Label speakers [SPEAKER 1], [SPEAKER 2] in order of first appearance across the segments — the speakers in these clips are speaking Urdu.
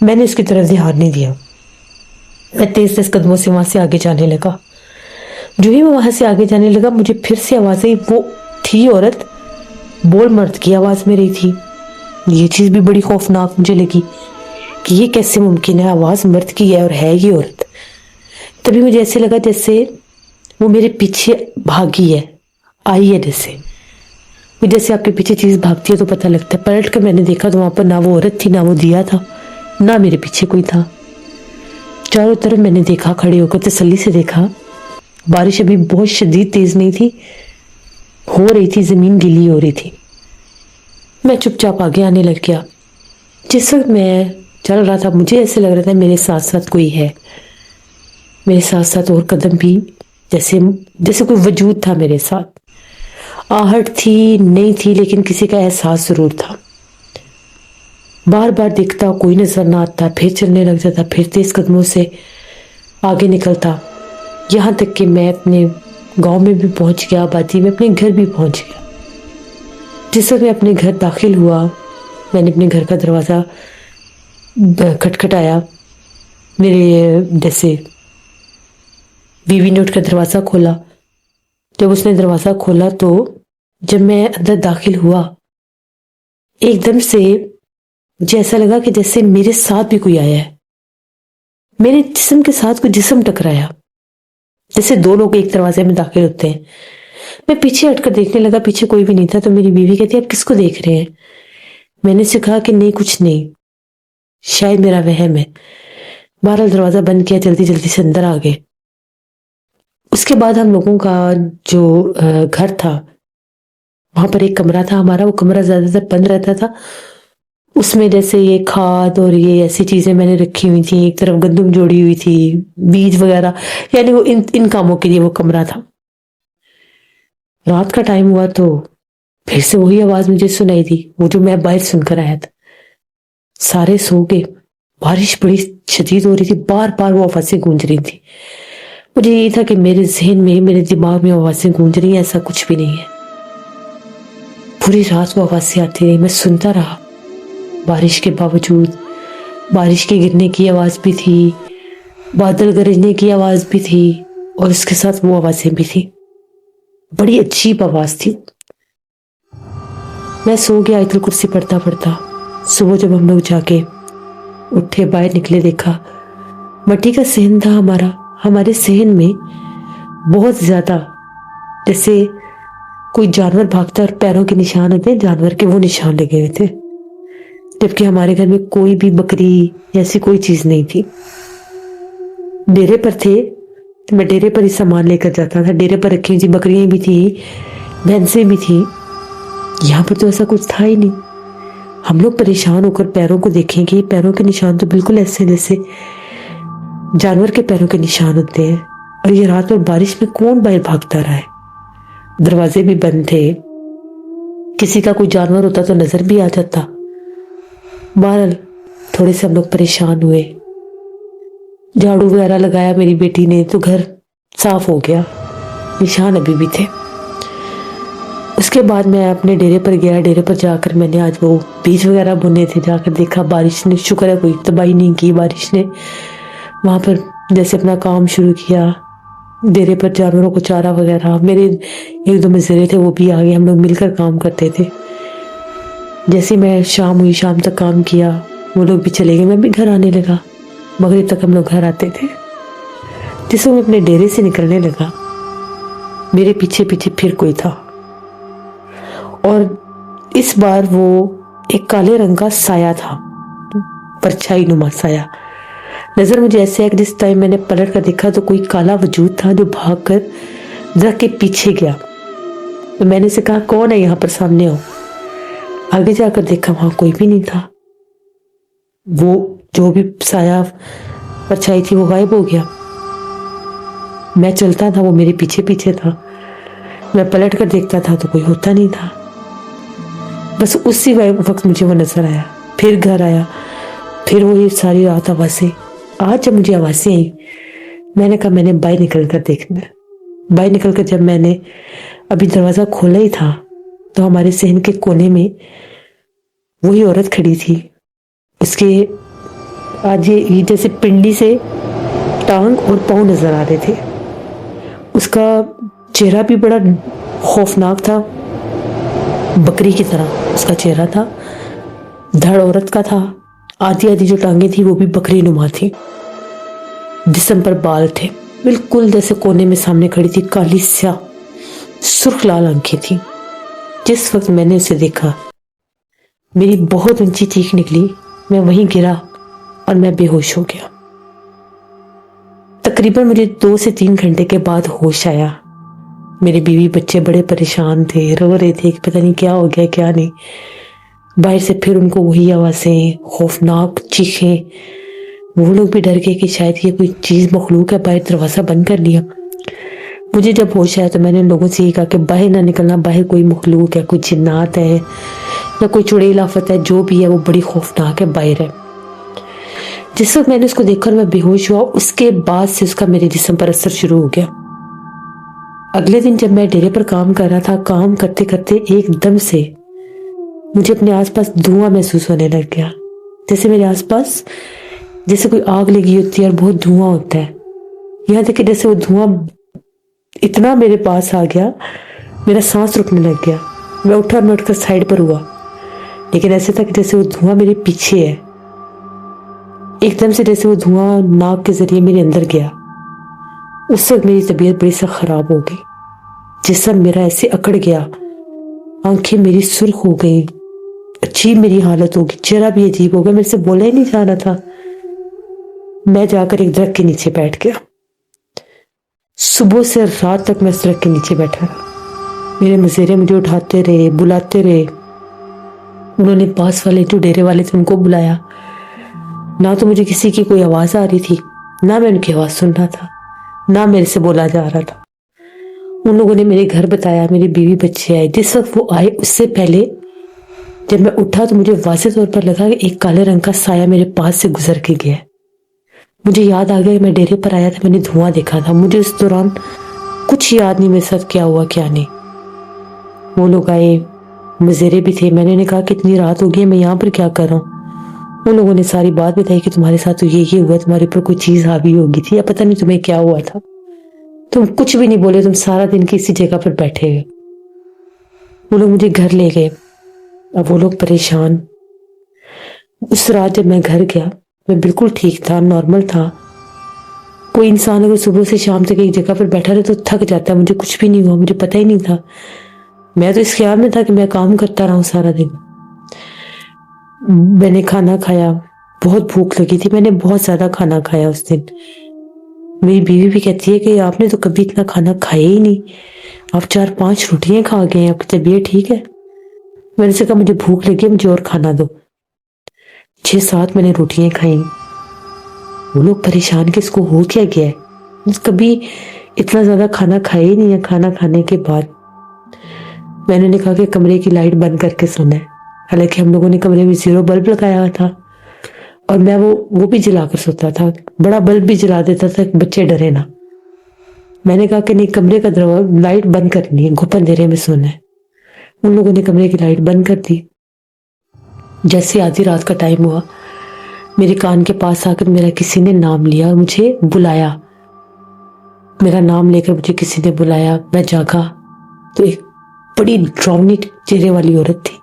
[SPEAKER 1] میں نے اس کی طرف دھیان نہیں دیا. میں تیز تیز قدموں سے وہاں سے آگے جانے لگا. جو ہی میں وہاں سے آگے جانے لگا مجھے پھر سے آواز آئی. وہ تھی عورت، بول مرد کی آواز میں رہی تھی. یہ چیز بھی بڑی خوفناک مجھے لگی کہ یہ کیسے ممکن ہے، آواز مرد کی ہے اور ہے یہ عورت. تبھی مجھے ایسے لگا جیسے وہ میرے پیچھے بھاگی ہے، آئی ہے. جیسے آپ کے پیچھے چیز بھاگتی ہے تو پتہ لگتا ہے. پلٹ کر میں نے دیکھا تو وہاں پر نہ وہ عورت تھی، نہ وہ دیا تھا، نہ میرے پیچھے کوئی تھا. چاروں طرف میں نے دیکھا، کھڑے ہو کر تسلی سے دیکھا. بارش ابھی بہت شدید تیز نہیں تھی، ہو رہی تھی، زمین گیلی ہو رہی تھی. میں چپ چاپ آگے آنے لگ گیا. جس وقت میں چل رہا تھا مجھے ایسے لگ رہا تھا میرے ساتھ ساتھ کوئی ہے، میرے ساتھ ساتھ اور قدم بھی، جیسے کوئی وجود تھا میرے ساتھ. آہٹ تھی نہیں تھی لیکن کسی کا احساس ضرور تھا. بار بار دیکھتا کوئی نظر نہ آتا، پھر چلنے لگ جاتا، پھر تیز قدموں سے آگے نکلتا، یہاں تک کہ میں اپنے گاؤں میں بھی پہنچ گیا، آبادی میں اپنے گھر بھی پہنچ گیا. جس وقت میں اپنے گھر داخل ہوا میں نے اپنے گھر کا دروازہ کھٹکھٹایا. میرے جیسے بیوی نے اٹھ کر دروازہ کھولا. جب اس نے دروازہ کھولا تو جب میں اندر داخل ہوا ایک دم سے مجھے ایسا لگا کہ جیسے میرے ساتھ بھی کوئی آیا ہے. میرے جسم کے ساتھ کوئی جسم ٹکرایا، جیسے دو لوگ ایک دروازے میں داخل ہوتے ہیں. میں پیچھے ہٹ کر دیکھنے لگا، پیچھے کوئی بھی نہیں تھا. تو میری بیوی کہتی آپ کس کو دیکھ رہے ہیں؟ میں نے سے کہا کہ نہیں کچھ نہیں، شاید میرا وہم ہے. بہرحال دروازہ بند کیا، جلدی جلدی سے اندر آ گئے. اس کے بعد ہم لوگوں کا جو گھر تھا وہاں پر ایک کمرہ تھا ہمارا. وہ کمرہ زیادہ تر بند رہتا تھا. اس میں جیسے یہ کھاد اور یہ ایسی چیزیں میں نے رکھی ہوئی تھی، ایک طرف گندم جوڑی ہوئی تھی، بیج وغیرہ، یعنی وہ ان کاموں کے لیے وہ کمرہ تھا. رات کا ٹائم ہوا تو پھر سے وہی آواز مجھے سنائی دی، وہ جو میں باہر سن کر آیا تھا. سارے سو گئے. بارش بڑی شدید ہو رہی تھی، بار بار وہ آوازیں گونج رہی تھی. مجھے یہ تھا کہ میرے ذہن میں، میرے دماغ میں آوازیں گونج رہی ہیں، ایسا کچھ بھی نہیں ہے. پوری رات وہ آوازیں آتی رہی، میں سنتا رہا. بارش کے باوجود بارش کے گرنے کی آواز بھی تھی، بادل گرجنے کی آواز بھی تھی، اور اس کے ساتھ وہ آوازیں بھی تھی. بڑی عجیب آواز تھی. میں سو گیا آیت الکرسی پڑھتا پڑھتا. صبح جب ہم لوگ جا کے اٹھے، باہر نکلے، دیکھا مٹی کا صحن تھا ہمارا. ہمارے صحن میں بہت زیادہ جیسے کوئی جانور بھاگتا اور پیروں کے نشان ہوتے ہیں جانور کے، وہ نشان لگے ہوئے تھے. جبکہ ہمارے گھر میں کوئی بھی بکری ایسی کوئی چیز نہیں تھی. ڈیرے پر تھے تو میں ڈیرے پر ہی سامان لے کر جاتا تھا. ڈیرے پر رکھی ہوئی بکریاں بھی تھی، بھینسیں بھی تھی. یہاں پر تو ایسا کچھ تھا ہی نہیں. ہم لوگ پریشان ہو کر پیروں کو دیکھیں کہ پیروں کے نشان تو بالکل ایسے جیسے جانور کے پیروں کے نشان ہوتے ہیں. اور یہ رات میں بارش میں کون باہر بھاگتا رہا ہے؟ دروازے بھی بند تھے، کسی کا کوئی جانور ہوتا تو نظر بھی آ جاتا. بہرحال تھوڑے سے ہم لوگ پریشان ہوئے. جھاڑو وغیرہ لگایا میری بیٹی نے تو گھر صاف ہو گیا، نشان ابھی بھی تھے. اس کے بعد میں اپنے ڈیرے پر گیا. ڈیرے پر جا کر میں نے آج وہ بیج وغیرہ بنے تھے، جا کر دیکھا بارش نے، شکر ہے کوئی تباہی نہیں کی بارش نے. وہاں پر جیسے اپنا کام شروع کیا. ڈیرے پر جانوروں کو چارہ وغیرہ، میرے ایک دو مزدورے تھے وہ بھی آ گئے، ہم لوگ مل کر کام کرتے تھے. جیسے میں شام ہوئی، شام تک کام کیا، وہ لوگ بھی چلے گئے، میں بھی گھر آنے لگا. مغرب تک ہم لوگ گھر آتے تھے. جس میں اپنے ڈیرے سے نکلنے لگا میرے پیچھے پیچھے پھر کوئی تھا، اور اس بار وہ ایک کالے رنگ کا سایہ تھا، پرچھائی نما سایہ. نظر مجھے ایسے ہے کہ جس ٹائم میں نے پلٹ کر دیکھا تو کوئی کالا وجود تھا جو بھاگ کر درخت کے پیچھے گیا. تو میں نے سے کہا کون ہے یہاں پر، سامنے ہو. آگے جا کر دیکھا وہاں کوئی بھی نہیں تھا. وہ جو بھی سایہ پرچھائی تھی وہ غائب ہو گیا. میں چلتا تھا، وہ میرے پیچھے پیچھے تھا. میں پلٹ کر دیکھتا تھا تو کوئی ہوتا نہیں تھا. بس اسی وقت مجھے وہ نظر آیا. پھر گھر آیا، پھر وہی ساری رات آوازیں. آج جب مجھے آوازیں آئی میں نے کہا میں نے باہر نکل کر دیکھنا. باہر نکل کر جب میں نے ابھی دروازہ کھولا ہی تھا تو ہمارے صحن کے کونے میں وہی عورت کھڑی تھی. اس کے آج یہ جیسے پنڈلی سے ٹانگ اور پاؤں نظر آ رہے تھے. اس کا چہرہ بھی بڑا خوفناک تھا، بکری کی طرح اس کا چہرہ تھا. دھڑ عورت کا تھا، آدھی آدھی جو ٹانگیں تھی وہ بھی بکری نما تھی. جسم پر بال تھے، بالکل جیسے کونے میں سامنے کھڑی تھی. کالی سیاہ سرخ لال آنکھیں تھیں. جس وقت میں نے اسے دیکھا میری بہت اونچی چیخ نکلی. میں وہیں گرا اور میں بے ہوش ہو گیا. تقریباً مجھے 2 سے 3 گھنٹے کے بعد ہوش آیا. میرے بیوی بچے بڑے پریشان تھے، رو رہے تھے کہ پتہ نہیں کیا ہو گیا کیا نہیں. باہر سے پھر ان کو وہی آوازیں، خوفناک چیخیں. وہ لوگ بھی ڈر گئے کہ شاید یہ کوئی چیز مخلوق ہے. باہر دروازہ بند کر لیا. مجھے جب ہوش آیا تو میں نے لوگوں سے یہ کہا کہ باہر نہ نکلنا، باہر کوئی مخلوق ہے، کوئی جنات ہے یا کوئی چڑیل آفت ہے، جو بھی ہے وہ بڑی خوفناک ہے، باہر ہے. جس وقت میں نے اس کو دیکھا اور میں بے ہوش ہوا، اس کے بعد سے اس کا میرے جسم پر اثر شروع ہو گیا. اگلے دن جب میں ڈیرے پر کام کر رہا تھا، کام کرتے کرتے ایک دم سے مجھے اپنے آس پاس دھواں محسوس ہونے لگ گیا. جیسے میرے آس پاس جیسے کوئی آگ لگی ہوتی ہے اور بہت دھواں ہوتا ہے. یہاں تک کہ جیسے وہ دھواں اتنا میرے پاس آ گیا، میرا سانس رکنے لگ گیا. میں اٹھا اور میں اٹھ کر سائڈ پر ہوا، لیکن ایسے تھا کہ جیسے وہ دھواں میرے پیچھے ہے. ایک دم سے جیسے وہ دھواں ناک کے ذریعے میرے اندر گیا. اس وقت میری طبیعت بڑی سخت خراب ہو گئی. جسم میرا ایسے اکڑ گیا، آنکھیں میری سرخ ہو گئی، عجیب میری حالت ہوگی، چہرہ بھی عجیب ہو گیا. میرے سے بولا ہی نہیں جا رہا تھا. میں جا کر ایک درخت کے نیچے بیٹھ گیا. صبح سے رات تک میں اس درخت کے نیچے بیٹھا رہا. میرے مزیرے مجھے اٹھاتے رہے، بلاتے رہے. انہوں نے پاس والے جو ڈیرے والے تھے ان کو بلایا. نہ تو مجھے کسی کی کوئی آواز آ رہی تھی، نہ میں ان کی آواز سن رہا تھا، نہ میرے سے بولا جا رہا تھا. ان لوگوں نے میرے گھر بتایا، میری بیوی بچے آئے. جس وقت وہ آئے اس سے پہلے جب میں اٹھا تو مجھے واضح طور پر لگا کہ ایک کالے رنگ کا سایہ میرے پاس سے گزر کے گیا. مجھے یاد آ گیا کہ میں ڈیرے پر آیا تھا، میں نے دھواں دیکھا تھا. مجھے اس دوران کچھ یاد نہیں میرے ساتھ کیا ہوا کیا نہیں. وہ لوگ آئے، مزیرے بھی تھے. میں نے کہا کہ اتنی رات ہو گئی، میں یہاں پر کیا کر رہا ہوں. ان لوگوں نے ساری بات بتائی کہ تمہارے ساتھ تو یہ ہوا، تمہارے اوپر کوئی چیز حاوی ہوگی تھی یا پتہ نہیں تمہیں کیا ہوا تھا. تم کچھ بھی نہیں بولے، تم سارا دن کسی جگہ پر بیٹھے گئے. وہ لوگ مجھے گھر لے گئے. اب وہ لوگ پریشان. اس رات جب میں گھر گیا میں بالکل ٹھیک تھا، نارمل تھا. کوئی انسان اگر صبح سے شام تک ایک جگہ پر بیٹھا رہے تو تھک جاتا ہے. مجھے کچھ بھی نہیں ہوا، مجھے پتہ ہی نہیں تھا. میں تو اس خیال میں تھا کہ میں کام کرتا رہا ہوں سارا دن. میں نے کھانا کھایا، بہت بھوک لگی تھی. میں نے بہت زیادہ کھانا کھایا اس دن. میری بیوی بھی کہتی ہے کہ آپ نے تو کبھی اتنا کھانا کھایا ہی نہیں، آپ 4-5 روٹیاں کھا گئے ہیں، آپ کی طبیعت ٹھیک ہے؟ میں نے سے کہا مجھے بھوک لگی ہے، مجھے اور کھانا دو. 6-7 میں نے روٹیاں کھائیں. وہ لوگ پریشان کہ اس کو ہو کیا گیا ہے، کبھی اتنا زیادہ کھانا کھایا ہی نہیں ہے. کھانا کھانے کے بعد میں نے کہا کہ کمرے کی لائٹ بند کر کے سونا ہے. حالانکہ ہم لوگوں نے کمرے میں 0 بلب لگایا ہوا تھا اور میں وہ بھی جلا کر سوتا تھا. بڑا بلب بھی جلا دیتا تھا کہ بچے ڈرے نہ. میں نے کہا کہ نہیں، کمرے کا دروازہ لائٹ بند کرنی ہے، گھپ اندھیرے میں سونا ہے. ان لوگوں نے کمرے کی لائٹ بند کر دی. جیسے آدھی رات کا ٹائم ہوا، میرے کان کے پاس آ کر میرا کسی نے نام لیا اور مجھے بلایا. میرا نام لے کر مجھے کسی نے بلایا. میں جاگا تو ایک بڑی ڈراؤنی چہرے والی عورت تھی.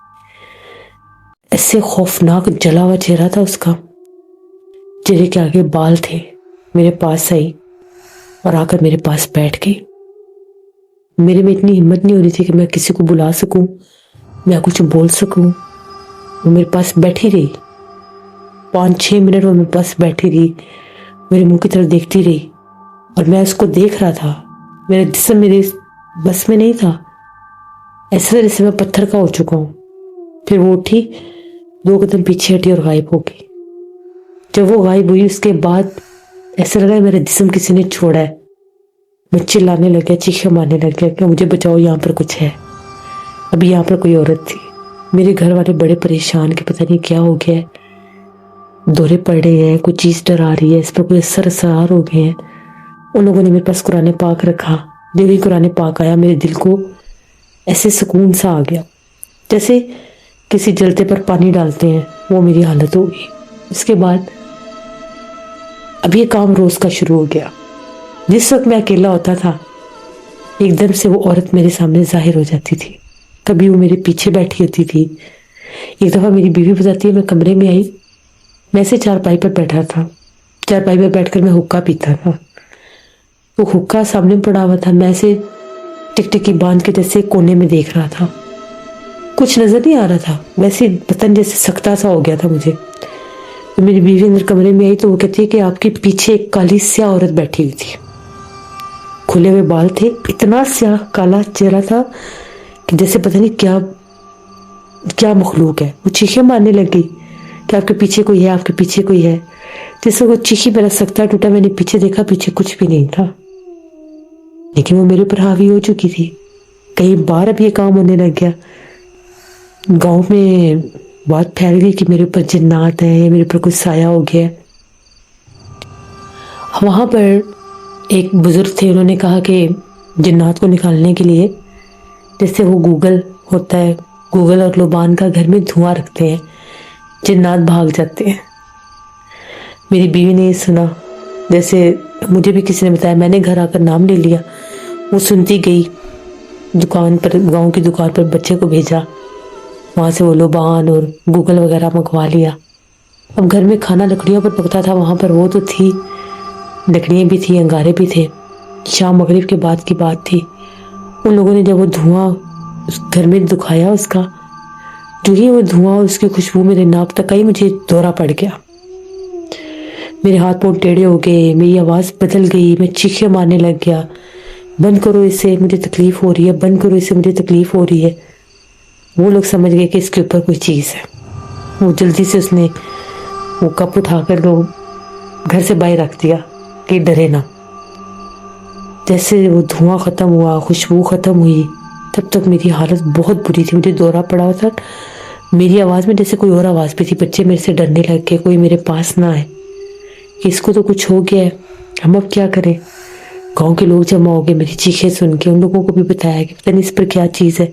[SPEAKER 1] ایسے خوفناک جلا ہوا چہرہ تھا اس کا. چہرے کے آگے بال تھے. میرے پاس آئی اور آ کر میرے پاس بیٹھ گئی. میرے میں اتنی ہمت نہیں ہو رہی تھی کہ میں کسی کو بلا سکوں، میں کچھ بول سکوں. وہ میرے پاس بیٹھی رہی 5-6 منٹ. وہ میرے پاس بیٹھی رہی، میرے منہ کی طرف دیکھتی رہی اور میں اس کو دیکھ رہا تھا. میرا جسم میرے بس میں نہیں تھا. ایسے جیسے میں پتھر کا ہو چکا ہوں. پھر وہ اٹھی، 2 قدم پیچھے ہٹی اور غائب ہو گئی. جب وہ غائب ہوئی اس کے بعد ایسا لگا میرا جسم کسی نے چھوڑا ہے. میں چلانے لگ گیا، چیخیں مارنے لگ گیا کہ مجھے بچاؤ، یہاں پر کچھ ہے. ابھی یہاں پر کوئی عورت تھی. میرے گھر والے بڑے پریشان کہ پتہ نہیں کیا ہو گیا ہے، دورے پڑ رہے ہیں، کوئی چیز ڈرا رہی ہے، اس پر کوئی اثرار ہو گئے ہیں. ان لوگوں نے میرے پاس قرآن پاک رکھا. جب ہی قرآن پاک آیا میرے دل کو ایسے سکون سا آ گیا، جیسے کسی جلتے پر پانی ڈالتے ہیں، وہ میری حالت ہو گئی. اس کے بعد اب یہ کام روز کا شروع ہو گیا. جس وقت میں اکیلا ہوتا تھا ایک دم سے وہ عورت میرے سامنے ظاہر ہو جاتی تھی. کبھی وہ میرے پیچھے بیٹھی ہوتی تھی. ایک دفعہ میری بیوی بتاتی ہے میں کمرے میں آئی, میں سے چارپائی پر بیٹھا تھا. چارپائی پر بیٹھ کر میں حقہ پیتا تھا. وہ حقہ سامنے پڑا ہوا تھا, میں سے ٹکٹکی باندھ کے جیسے کونے میں دیکھ رہا تھا. کچھ نظر نہیں آ رہا تھا, ویسے پتن جیسے سکتا سا ہو گیا تھا مجھے. میری بیوی اندر کمرے میں آئی تو وہ کہتی ہے کہ آپ کے پیچھے ایک کالی سیاہ عورت بیٹھی ہوئی تھی. کھلے ہوئے بال تھے, اتنا سیاہ کالا چہرہ تھا کہ جیسے پتہ نہیں کیا مخلوق ہے. وہ چیخیں مارنے لگ گئی کہ آپ کے پیچھے کوئی ہے, آپ کے پیچھے کوئی ہے. جیسے وہ چیخی میرا سکتا ٹوٹا. میں نے پیچھے دیکھا, پیچھے کچھ بھی نہیں تھا, لیکن وہ میرے اوپر حاوی ہو چکی تھی. کئی بار اب یہ کام ہونے لگ گیا. گاؤں میں بات پھیل گئی کہ میرے اوپر جنات ہیں یا میرے اوپر کوئی سایہ ہو گیا. وہاں پر ایک بزرگ تھے, انہوں نے کہا کہ جنات کو نکالنے کے لیے جیسے وہ گوگل ہوتا ہے, گوگل اور لوبان کا گھر میں دھواں رکھتے ہیں, جنات بھاگ جاتے ہیں. میری بیوی نے یہ سنا, جیسے مجھے بھی کسی نے بتایا, میں نے گھر آ کر نام لے لیا. وہ سنتی گئی دکان پر, گاؤں کی دکان پر بچے کو بھیجا, وہاں سے وہ لوبان اور گوگل وغیرہ منگوا لیا. اب گھر میں کھانا لکڑیوں پر پکتا تھا, وہاں پر وہ تو تھی, لکڑیاں بھی تھی, انگارے بھی تھے. شام مغرب کے بعد کی بات تھی. ان لوگوں نے جب وہ دھواں گھر میں دکھایا اس کا, جو ہی وہ دھواں اس کی خوشبو میرے ناک تک آئی, مجھے دورہ پڑ گیا. میرے ہاتھ پاؤں ٹیڑھے ہو گئے, میری آواز بدل گئی, میں چیخیں مارنے لگ گیا, بند کرو اسے, مجھے تکلیف ہو رہی ہے, بند کرو اسے, مجھے تکلیف ہو رہی ہے. وہ لوگ سمجھ گئے کہ اس کے اوپر کوئی چیز ہے. وہ جلدی سے اس نے وہ کپ اٹھا کر لوگ گھر سے باہر رکھ دیا کہ ڈرے نہ. جیسے وہ دھواں ختم ہوا, خوشبو ختم ہوئی, تب تک میری حالت بہت بری تھی. مجھے دورہ پڑا ہوا تھا. میری آواز میں جیسے کوئی اور آواز بھی تھی. بچے میرے سے ڈرنے لگ گئے, کوئی میرے پاس نہ آئے کہ اس کو تو کچھ ہو گیا ہے, ہم اب کیا کریں. گاؤں کے لوگ جمع ہو گئے میری چیخیں سن کے. ان لوگوں کو بھی بتایا کہ پتہ نہیں اس پر کیا چیز ہے,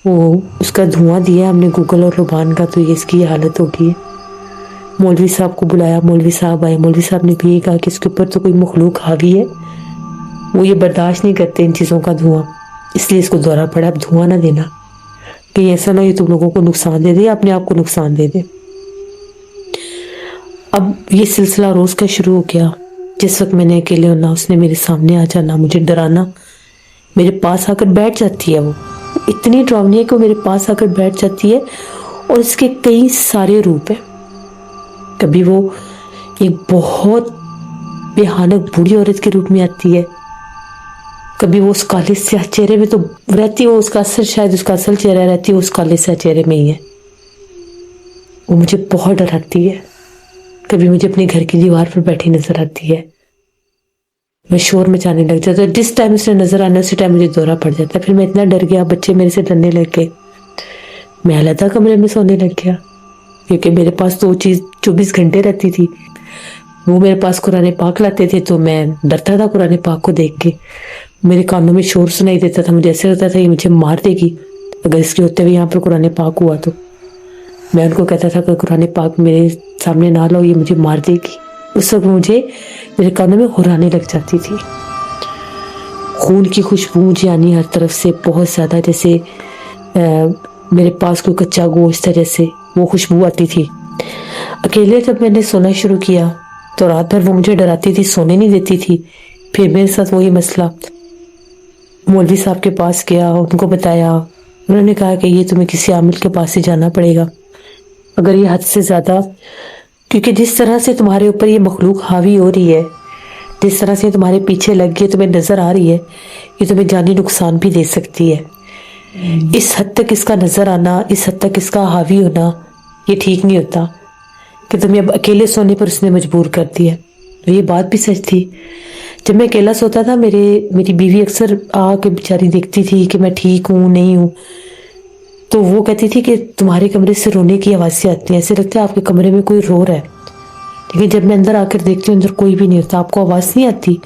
[SPEAKER 1] وہ اس کا دھواں دیا ہم نے گوگل اور لوبان کا, تو یہ اس کی حالت ہو گئی ہے. مولوی صاحب کو بلایا, مولوی صاحب آئے. مولوی صاحب نے بھی یہ کہا کہ اس کے اوپر تو کوئی مخلوق حاوی ہے, وہ یہ برداشت نہیں کرتے ان چیزوں کا دھواں, اس لیے اس کو دورہ پڑا. اب دھواں نہ دینا, کہ ایسا نہ یہ تم لوگوں کو نقصان دے دے یا اپنے آپ کو نقصان دے دے. اب یہ سلسلہ روز کا شروع ہو گیا. جس وقت میں نے اکیلے ہونا, اس نے میرے سامنے آ جانا, مجھے ڈرانا. میرے پاس آ کر بیٹھ جاتی ہے. وہ اتنی ڈراؤنی ہے کہ وہ میرے پاس آ کر بیٹھ جاتی ہے, اور اس کے کئی سارے روپ ہیں. کبھی وہ ایک بہت بھیانک بوڑھی عورت کے روپ میں آتی ہے, کبھی وہ اس کالے سیاہ چہرے میں تو رہتی ہے, وہ اس کا اصل شاید اس کا اصل چہرہ رہتی ہے اس کالے سیاہ چہرے میں ہی ہے. وہ مجھے بہت ڈراتی ہے. کبھی مجھے اپنے گھر کی دیوار پر بیٹھی نظر آتی ہے, میں شور مچانے لگ جاتا ہے. جس ٹائم اس نے نظر آنا اسی ٹائم مجھے دورہ پڑ جاتا ہے. پھر میں اتنا ڈر گیا, بچے میرے سے ڈرنے لگ گئے, میں علیحدہ کمرے میں سونے لگ گیا, کیونکہ میرے پاس تو وہ چیز 24 گھنٹے رہتی تھی. وہ میرے پاس قرآن پاک لاتے تھے تو میں ڈرتا تھا قرآن پاک کو دیکھ کے. میرے کانوں میں شور سنائی دیتا تھا, مجھے ایسے ہوتا تھا یہ مجھے مار دے گی اگر اس کے ہوتے ہوئے یہاں پر قرآن پاک ہوا تو. میں ان کو کہتا تھا کہ قرآن پاک میرے سامنے نہ لاؤ, یہ مجھے مار دے گی. اس وقت مجھے میرے کانوں میں ہرانے لگ جاتی تھی. خون کی خوشبو مجھے آنی ہر طرف سے بہت زیادہ, جیسے میرے پاس کوئی کچا گوشت ہے, جیسے وہ خوشبو آتی تھی. اکیلے جب میں نے سونا شروع کیا تو رات بھر وہ مجھے ڈراتی تھی, سونے نہیں دیتی تھی. پھر میرے ساتھ وہی مسئلہ. مولوی صاحب کے پاس گیا, ان کو بتایا. انہوں نے کہا کہ یہ تمہیں کسی عامل کے پاس ہی جانا پڑے گا. اگر یہ حد سے زیادہ, کیونکہ جس طرح سے تمہارے اوپر یہ مخلوق حاوی ہو رہی ہے, جس طرح سے تمہارے پیچھے لگ گئی, تمہیں نظر آ رہی ہے, یہ تمہیں جانی نقصان بھی دے سکتی ہے. اس حد تک اس کا نظر آنا, اس حد تک اس کا حاوی ہونا, یہ ٹھیک نہیں ہوتا کہ تمہیں اب اکیلے سونے پر اس نے مجبور کر دیا. یہ بات بھی سچ تھی. جب میں اکیلا سوتا تھا, میری بیوی اکثر آ کے بیچاری دیکھتی تھی کہ میں ٹھیک ہوں نہیں ہوں, تو وہ کہتی تھی کہ تمہارے کمرے سے رونے کی آوازیں آتی ہیں, ایسے لگتا ہے آپ کے کمرے میں کوئی رو رہا ہے. لیکن جب میں اندر آ کر دیکھتی ہوں اندر کوئی بھی نہیں ہوتا. آپ کو آواز نہیں آتی؟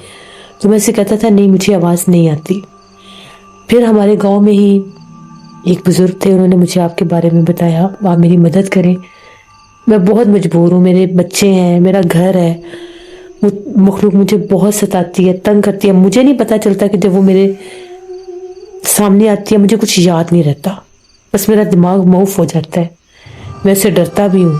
[SPEAKER 1] تو میں اسے کہتا تھا نہیں مجھے آواز نہیں آتی. پھر ہمارے گاؤں میں ہی ایک بزرگ تھے, انہوں نے مجھے آپ کے بارے میں بتایا, آپ میری مدد کریں, میں بہت مجبور ہوں, میرے بچے ہیں, میرا گھر ہے, وہ مخلوق مجھے بہت ستاتی ہے، تنگ کرتی ہے. مجھے نہیں پتا چلتا کہ جب وہ میرے سامنے آتی ہے مجھے کچھ یاد نہیں رہتا، بس میرا دماغ موف ہو جاتا ہے. میں اسے ڈرتا بھی ہوں،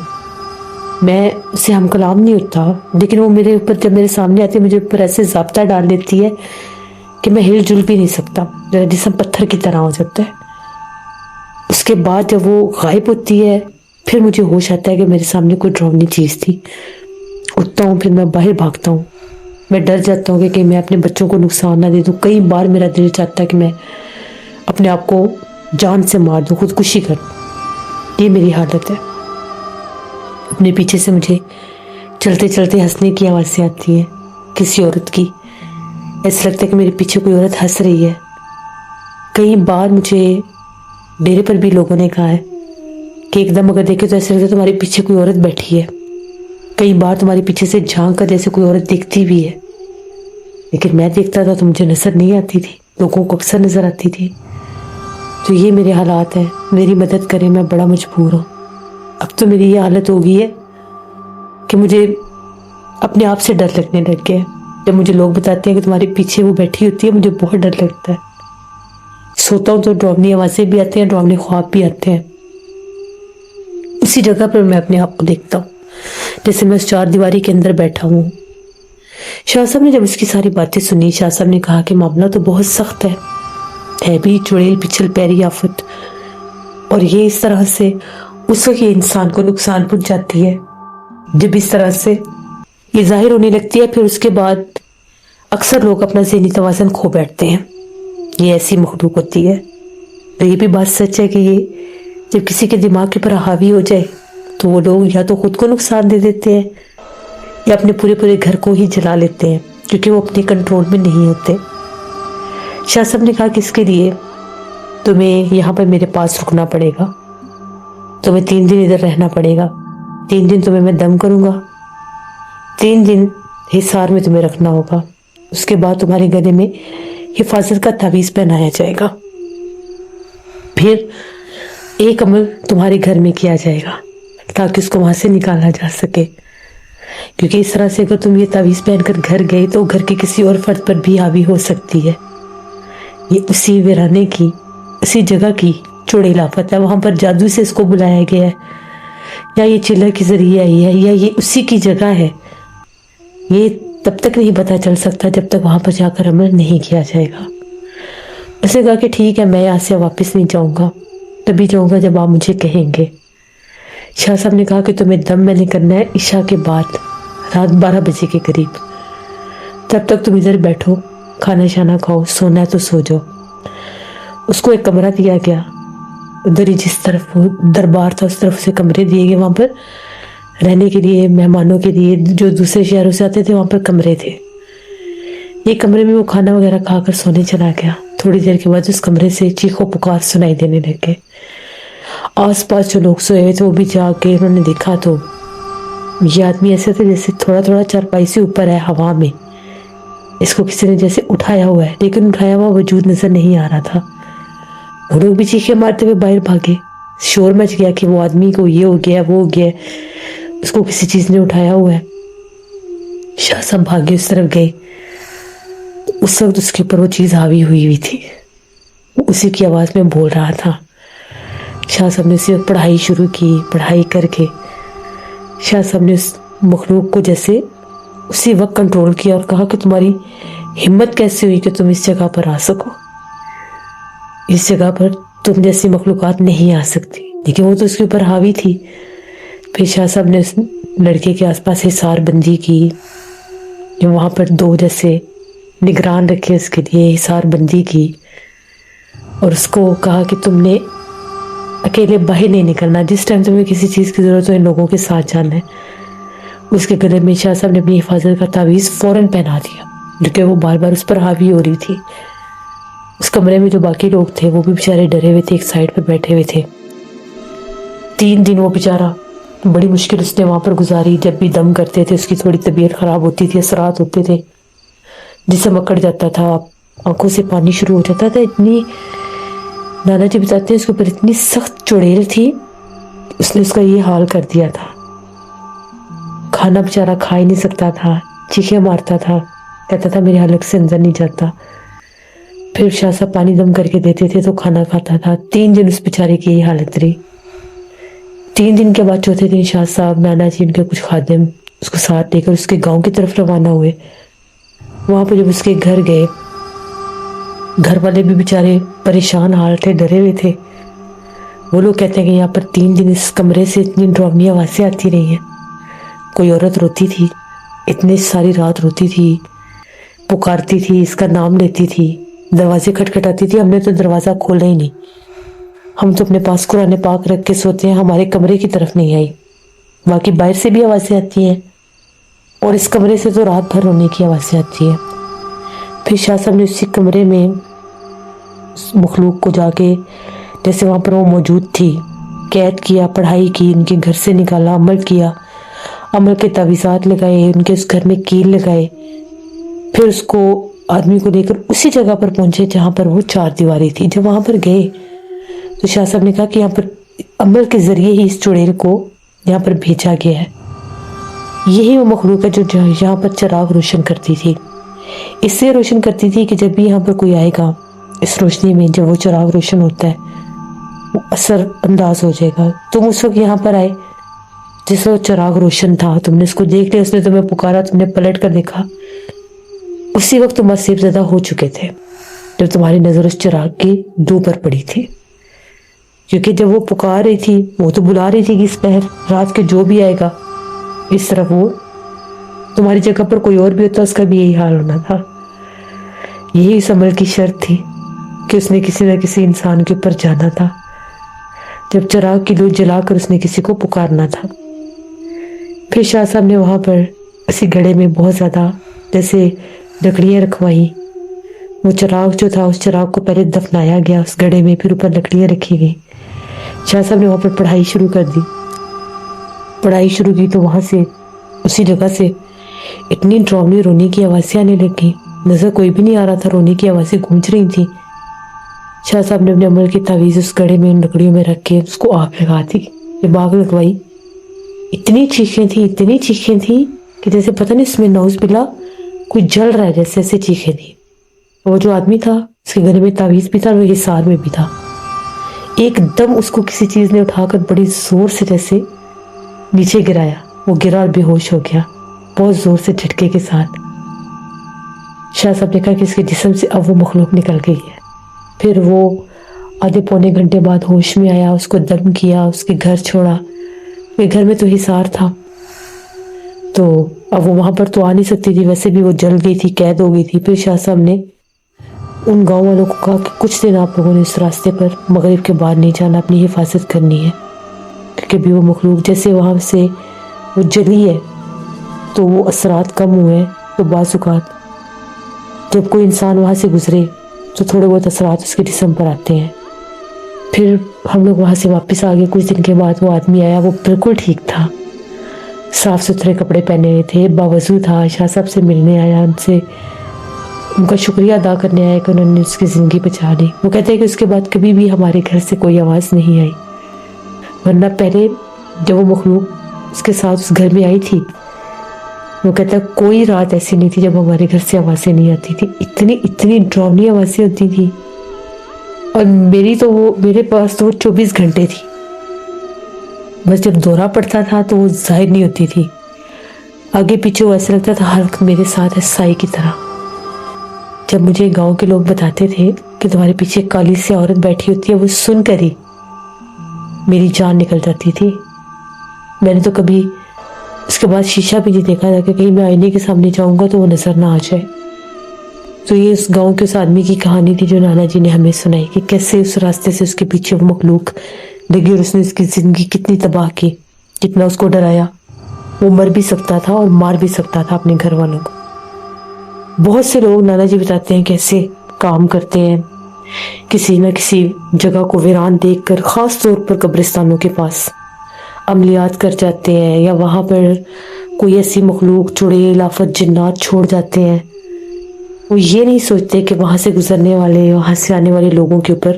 [SPEAKER 1] میں اسے ہم کلام نہیں ہوتا، لیکن وہ میرے اوپر جب میرے سامنے آتی ہے مجھے اوپر ایسے ضابطہ ڈال دیتی ہے کہ میں ہل جل بھی نہیں سکتا، میرا جسم پتھر کی طرح ہو جاتا ہے. اس کے بعد جب وہ غائب ہوتی ہے پھر مجھے ہوش آتا ہے کہ میرے سامنے کوئی ڈراؤنی چیز تھی. اٹھتا ہوں، پھر میں باہر بھاگتا ہوں. میں ڈر جاتا ہوں کہ کہیں میں اپنے بچوں کو نقصان نہ دے دوں. کئی بار میرا دل چاہتا ہے کہ میں اپنے آپ کو جان سے مار دوں، خودکشی کر دوں. یہ میری حالت ہے. اپنے پیچھے سے مجھے چلتے چلتے ہنسنے کی آوازیں آتی ہیں کسی عورت کی. ایسا لگتا ہے کہ میرے پیچھے کوئی عورت ہنس رہی ہے. کئی بار مجھے ڈیرے پر بھی لوگوں نے کہا ہے کہ ایک دم اگر دیکھے تو ایسا لگتا ہے تمہارے پیچھے کوئی عورت بیٹھی ہے. کئی بار تمہارے پیچھے سے جھانک کر جیسے کوئی عورت دیکھتی بھی ہے، لیکن میں دیکھتا تھا تو مجھے نظر نہیں آتی تھی، لوگوں کو اکثر نظر آتی تھی. تو یہ میرے حالات ہیں. میری مدد کریں، میں بڑا مجبور ہوں. اب تو میری یہ حالت ہو گئی ہے کہ مجھے اپنے آپ سے ڈر لگنے لگ گیا ہے. جب مجھے لوگ بتاتے ہیں کہ تمہارے پیچھے وہ بیٹھی ہوتی ہے مجھے بہت ڈر لگتا ہے. سوتا ہوں تو ڈراؤنی آوازیں بھی آتے ہیں، ڈراؤنے خواب بھی آتے ہیں. اسی جگہ پر میں اپنے آپ کو دیکھتا ہوں جیسے میں اس چار دیواری کے اندر بیٹھا ہوں. شاہ صاحب نے جب اس کی ساری باتیں سنی، شاہ صاحب نے کہا کہ معاملہ تو بہت سخت ہے بھی چڑیل پچھل پیری آفت، اور یہ اس طرح سے اس وقت یہ انسان کو نقصان پہنچاتی ہے جب اس طرح سے یہ ظاہر ہونے لگتی ہے. پھر اس کے بعد اکثر لوگ اپنا ذہنی توازن کھو بیٹھتے ہیں. یہ ایسی مخلوق ہوتی ہے. اور یہ بھی بات سچ ہے کہ یہ جب کسی کے دماغ کے پر حاوی ہو جائے تو وہ لوگ یا تو خود کو نقصان دے دیتے ہیں یا اپنے پورے گھر کو ہی جلا لیتے ہیں، کیونکہ وہ اپنے کنٹرول میں نہیں ہوتے. شاہ صاحب نے کہا کہ اس کے لیے تمہیں یہاں پر میرے پاس رکنا پڑے گا، تمہیں 3 دن ادھر رہنا پڑے گا. 3 دن تمہیں میں دم کروں گا، 3 دن حصار میں تمہیں رکھنا ہوگا. اس کے بعد تمہارے گلے میں حفاظت کا تعویذ پہنایا جائے گا. پھر ایک عمل تمہارے گھر میں کیا جائے گا تاکہ اس کو وہاں سے نکالا جا سکے، کیونکہ اس طرح سے اگر تم یہ تعویذ پہن کر گھر گئے تو گھر کے کسی اور فرد پر بھی حاوی ہو سکتی ہے. یہ اسی ویرانے کی، اسی جگہ کی چڑیل آفت ہے. وہاں پر جادو سے اس کو بلایا گیا ہے، یا یہ چلر کے ذریعے آئی ہے، یا یہ اسی کی جگہ ہے. یہ تب تک نہیں پتا چل سکتا جب تک وہاں پر جا کر عمل نہیں کیا جائے گا. اس نے کہا کہ ٹھیک ہے، میں یہاں سے واپس نہیں جاؤں گا، تبھی جاؤں گا جب آپ مجھے کہیں گے. شاہ صاحب نے کہا کہ تمہیں دم میں نے کرنا ہے عشاء کے بعد، رات 12 بجے کے قریب. تب تک تم ادھر بیٹھو، کھانا شانا کھاؤ، سونا ہے تو سو جاؤ. اس کو ایک کمرہ دیا گیا، ادھر ہی جس طرف وہ دربار تھا اس طرف سے کمرے دیے گئے. وہاں پر رہنے کے لیے، مہمانوں کے لیے جو دوسرے شہروں سے آتے تھے وہاں پر کمرے تھے. یہ کمرے میں وہ کھانا وغیرہ کھا کر سونے چلا گیا. تھوڑی دیر کے بعد اس کمرے سے چیخو پکار سنائی دینے لگے. آس پاس جو لوگ سوئے ہوئے تھے وہ بھی جاگ کے انہوں نے دیکھا تو یہ آدمی ایسے تھے جیسے تھوڑا چارپائی سے اوپر ہے ہوا میں. اس کو کسی نے جیسے اٹھایا ہوا ہے، لیکن اٹھایا ہوا وجود نظر نہیں آ رہا تھا. وہ لوگ بھی چیخے مارتے ہوئے باہر بھاگے. شور مچ گیا کہ وہ آدمی کو یہ ہو گیا، وہ ہو گیا، اس کو کسی چیز نے اٹھایا ہوا ہے. شاہ صاحب بھاگے، اس طرف گئے. اس وقت اس کے اوپر وہ چیز حاوی ہوئی تھی، وہ اسی کی آواز میں بول رہا تھا. شاہ صاحب نے اسی وقت پڑھائی شروع کی. پڑھائی کر کے شاہ صاحب نے اس مخلوق کو جیسے اسی وقت کنٹرول کیا اور کہا کہ تمہاری ہمت کیسے ہوئی کہ تم اس جگہ پر آ سکو؟ اس جگہ پر تم جیسی مخلوقات نہیں آ سکتی. لیکن وہ تو اس کے اوپر حاوی تھی. پھر شاہ صاحب نے اس لڑکے کے آس پاس حصار بندی کی، جو وہاں پر 2 جیسے نگران رکھے اس کے لیے حصار بندی کی، اور اس کو کہا کہ تم نے اکیلے باہر نہیں نکلنا، جس ٹائم تمہیں کسی چیز کی ضرورت ہو ان لوگوں کے ساتھ جانا ہے. اس کے گلے میں شاہ صاحب نے اپنی حفاظت کا تعویذ فوراً پہنا دیا، کیونکہ وہ بار بار اس پر حاوی ہو رہی تھی. اس کمرے میں جو باقی لوگ تھے وہ بھی بیچارے ڈرے ہوئے تھے، ایک سائڈ پہ بیٹھے ہوئے تھے. 3 دن وہ بیچارہ بڑی مشکل اس نے وہاں پر گزاری. جب بھی دم کرتے تھے اس کی تھوڑی طبیعت خراب ہوتی تھی، اثرات ہوتے تھے، جسم اکڑ جاتا تھا، آنکھوں سے پانی شروع ہو جاتا تھا. اتنی نانا جی بتاتے ہیں اس کے اوپر اتنی سخت چڑیل تھی، اس نے اس کا یہ حال کر دیا تھا. کھانا بیچارہ کھا ہی نہیں سکتا تھا، چیخیں مارتا تھا، کہتا تھا میرے حلق سے اندر نہیں جاتا۔ پھر شاہ صاحب پانی دم کر کے دیتے تھے تو کھانا کھاتا تھا۔ 3 دن اس بیچارے کی یہ حالت رہی۔ 3 دن کے بعد چوتھے دن شاہ صاحب، نانا جی، ان کے کچھ خادم اس کو ساتھ لے کر اس کے گاؤں کی طرف روانہ ہوئے۔ وہاں پہ جب اس کے گھر گئے، گھر والے بھی بیچارے پریشان حال تھے، ڈرے ہوئے تھے۔ وہ لوگ کہتے ہیں کہ یہاں پر 3 دن اس کمرے سے اتنی ڈراؤنی آوازیں آتی رہی ہیں۔ کوئی عورت روتی تھی، اتنی ساری رات روتی تھی، پکارتی تھی، اس کا نام لیتی تھی، دروازے کھٹکھٹاتی تھی۔ ہم نے تو دروازہ کھولا ہی نہیں، ہم تو اپنے پاس قرآن پاک رکھ کے سوتے ہیں، ہمارے کمرے کی طرف نہیں آئی۔ باقی باہر سے بھی آوازیں آتی ہیں اور اس کمرے سے تو رات بھر رونے کی آوازیں آتی ہیں۔ پھر شاہ صاحب نے اسی کمرے میں مخلوق کو جا کے، جیسے وہاں پر وہ موجود تھی، قید کیا، پڑھائی کی، ان کے گھر سے نکالا، عمل کیا، عمل کے تعویذات لگائے، ان کے اس گھر میں کیل لگائے۔ پھر اس کو، آدمی کو لے کر اسی جگہ پر پہنچے جہاں پر وہ 4 دیواری تھی۔ جب وہاں پر گئے تو شاہ صاحب نے کہا کہ یہاں پر عمل کے ذریعے ہی اس چڑیل کو یہاں پر بھیجا گیا ہے۔ یہی وہ مخلوق ہے جو یہاں پر چراغ روشن کرتی تھی۔ اس سے روشن کرتی تھی کہ جب بھی یہاں پر کوئی آئے گا، اس روشنی میں جب وہ چراغ روشن ہوتا ہے، وہ اثر انداز ہو جائے گا۔ تم اس وقت یہاں پر آئے جس وقت چراغ روشن تھا، تم نے اس کو دیکھ لیا، اس نے تمہیں پکارا، تم نے پلٹ کر دیکھا، اسی وقت تم آصف زدہ ہو چکے تھے جب تمہاری نظر اس چراغ کی دو پر پڑی تھی۔ کیونکہ جب وہ پکار رہی تھی، وہ تو بلا رہی تھی کہ اس پہر رات کے جو بھی آئے گا، اس طرف وہ تمہاری جگہ پر کوئی اور بھی ہوتا، اس کا بھی یہی حال ہونا تھا۔ یہی اس عمل کی شرط تھی کہ اس نے کسی نہ کسی انسان کے اوپر جانا تھا، جب چراغ کی لو جلا کر اس نے کسی کو پکارنا تھا۔ پھر شاہ صاحب نے وہاں پر اسی گڑھے میں بہت زیادہ جیسے لکڑیاں رکھوائی۔ وہ چراغ جو تھا، اس چراغ کو پہلے دفنایا گیا اس گڑھے میں، پھر اوپر لکڑیاں رکھی گئی۔ شاہ صاحب نے وہاں پر پڑھائی شروع کر دی۔ پڑھائی شروع کی تو وہاں سے، اسی جگہ سے اتنی ڈراؤنی رونے کی آوازیں آنے لگی، نظر کوئی بھی نہیں آ رہا تھا، رونے کی آوازیں گونج رہی تھیں۔ شاہ صاحب نے اپنے عمل کی تعویذ اس گڑھے میں ان لکڑیوں میں رکھ کے اس کو آگ لگا دی۔ جب آگ لگوائی، اتنی چیخیں تھیں کہ جیسے پتہ نہیں اس میں نعوذ باللہ کوئی جل رہا ہے، جیسے ایسے چیخیں تھیں۔ وہ جو آدمی تھا، اس کے گلے میں تعویذ بھی تھا اور وہ حصار میں بھی تھا۔ ایک دم اس کو کسی چیز نے اٹھا کر بڑی زور سے جیسے نیچے گرایا، وہ گرا اور بے ہوش ہو گیا، بہت زور سے جھٹکے کے ساتھ۔ شاہ صاحب نے کہا کہ اس کے جسم سے اب وہ مخلوق نکل گئی ہے۔ پھر وہ آدھے پونے گھنٹے بعد ہوش میں آیا، اس کو دم کیا، اس کے گھر چھوڑا۔ گھر میں تو حصار تھا، تو اب وہ وہاں پر تو آ نہیں سکتی تھی، ویسے بھی وہ جل گئی تھی، قید ہو گئی تھی۔ پھر شاہ صاحب نے ان گاؤں والوں کو کہا کہ کچھ دن آپ لوگوں نے اس راستے پر مغرب کے بعد نہیں جانا، اپنی حفاظت کرنی ہے، کیونکہ بھی وہ مخلوق جیسے وہاں سے وہ جلی ہے تو وہ اثرات کم ہوئے ہیں، تو بعض اوقات جب کوئی انسان وہاں سے گزرے تو تھوڑے بہت اثرات اس کے جسم پر آتے ہیں۔ پھر ہم لوگ وہاں سے واپس آ گئے۔ کچھ دن کے بعد وہ آدمی آیا، وہ بالکل ٹھیک تھا، صاف ستھرے کپڑے پہنے ہوئے تھے، باوضو تھا۔ شاہ صاحب سے ملنے آیا، ان کا شکریہ ادا کرنے آیا کہ انہوں نے اس کی زندگی بچا لی۔ وہ کہتے ہیں کہ اس کے بعد کبھی بھی ہمارے گھر سے کوئی آواز نہیں آئی، ورنہ پہلے جب وہ مخلوق اس کے ساتھ اس گھر میں آئی تھی، وہ کہتا ہے کوئی رات ایسی نہیں تھی جب ہمارے گھر سے آوازیں نہیں آتی تھی، اتنی ڈراؤنی آوازیں ہوتی تھی۔ اور میرے پاس تو وہ 24 گھنٹے تھی، بس جب دورہ پڑتا تھا تو وہ ظاہر نہیں ہوتی تھی، آگے پیچھے وہ ایسا لگتا تھا ہر وقت میرے ساتھ ہے، سائی کی طرح۔ جب مجھے گاؤں کے لوگ بتاتے تھے کہ تمہارے پیچھے کالی سی عورت بیٹھی ہوتی ہے، وہ سن کر ہی میری جان نکل جاتی تھی۔ میں نے تو کبھی اس کے بعد شیشہ بھی نہیں دیکھا تھا کہ کہیں میں آئینے کے سامنے جاؤں گا تو وہ نظر نہ آ جائے۔ تو یہ اس گاؤں کے اس آدمی کی کہانی تھی جو نانا جی نے ہمیں سنائی، کہ کیسے اس راستے سے اس کے پیچھے وہ مخلوق لگی اور اس نے اس کی زندگی کتنی تباہ کی، کتنا اس کو ڈرایا۔ وہ مر بھی سکتا تھا اور مار بھی سکتا تھا اپنے گھر والوں کو۔ بہت سے لوگ نانا جی بتاتے ہیں کیسے کام کرتے ہیں، کسی نہ کسی جگہ کو ویران دیکھ کر، خاص طور پر قبرستانوں کے پاس عملیات کر جاتے ہیں، یا وہاں پر کوئی ایسی مخلوق، چڑیل، آفت، جنات چھوڑ جاتے ہیں۔ وہ یہ نہیں سوچتے کہ وہاں سے گزرنے والے، وہاں سے آنے والے لوگوں کے اوپر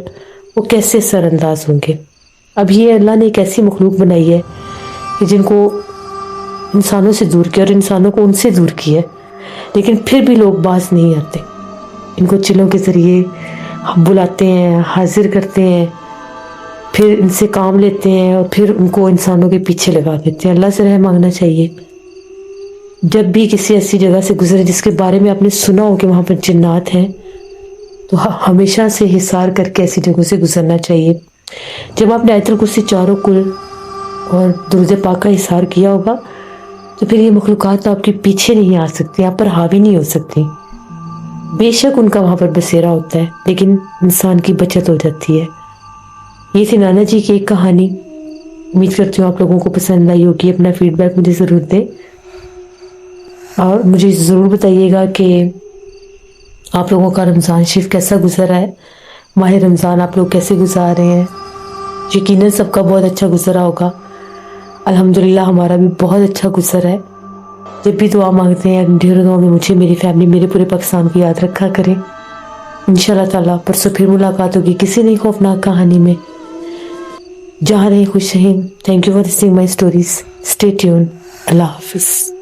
[SPEAKER 1] وہ کیسے اثر انداز ہوں گے۔ اب یہ اللہ نے ایک ایسی مخلوق بنائی ہے کہ جن کو انسانوں سے دور کیا اور انسانوں کو ان سے دور کیا ہے۔ لیکن پھر بھی لوگ باز نہیں آتے. ان کو چلوں کے ذریعے ہم بلاتے ہیں, حاضر کرتے ہیں, پھر ان سے کام لیتے ہیں اور پھر ان کو انسانوں کے پیچھے لگا دیتے ہیں. اللہ سے رحم مانگنا چاہیے. جب بھی کسی ایسی جگہ سے گزرے جس کے بارے میں آپ نے سنا ہو کہ وہاں پر جنات ہیں, تو ہمیشہ سے حصار کر کے ایسی جگہوں سے گزرنا چاہیے. جب آپ نے آیت الکرسی چاروں کل اور درود پاک کا حصار کیا ہوگا تو پھر یہ مخلوقات آپ کے پیچھے نہیں آ سکتی, آپ پر حاوی نہیں ہو سکتی. بے شک ان کا وہاں پر بسیرا ہوتا ہے, لیکن انسان کی بچت ہو جاتی ہے. یہ تھی نانا جی کی ایک کہانی. امید کرتی ہوں آپ لوگوں کو پسند آئی ہوگی. اپنا فیڈ بیک مجھے ضرور دیں اور مجھے ضرور بتائیے گا کہ آپ لوگوں کا رمضان شریف کیسا گزرا ہے. ماہ رمضان آپ لوگ کیسے گزار رہے ہیں. یقیناً سب کا بہت اچھا گزرا ہوگا. الحمدللہ ہمارا بھی بہت اچھا گزرا ہے. جب بھی دعا مانگتے ہیں ڈھیروں دعا میں مجھے, میری فیملی, میرے پورے پاکستان کو یاد رکھا کریں. انشاءاللہ تعالیٰ پرسوں پھر ملاقات ہوگی کسی نئی خوفناک کہانی میں. جہاں رہیں خوش رہیں. Thank you for listening my stories. Stay tune. اللہ حافظ.